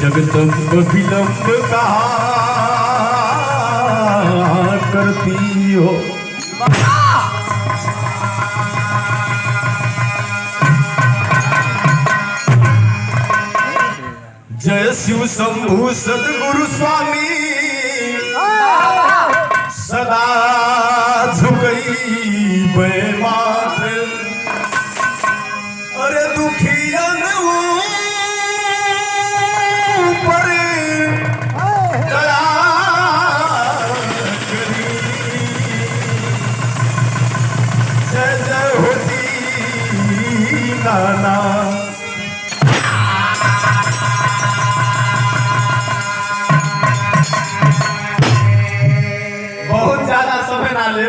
जगदम्ब विलंब कहाँ करती हो। जय शिव शंभु सद्गुरु स्वामी सदा झुकई बेमात। अरे दुखियन ऊपर दया करी। जय जय होती नाना। बहुत ज्यादा समय ना ले।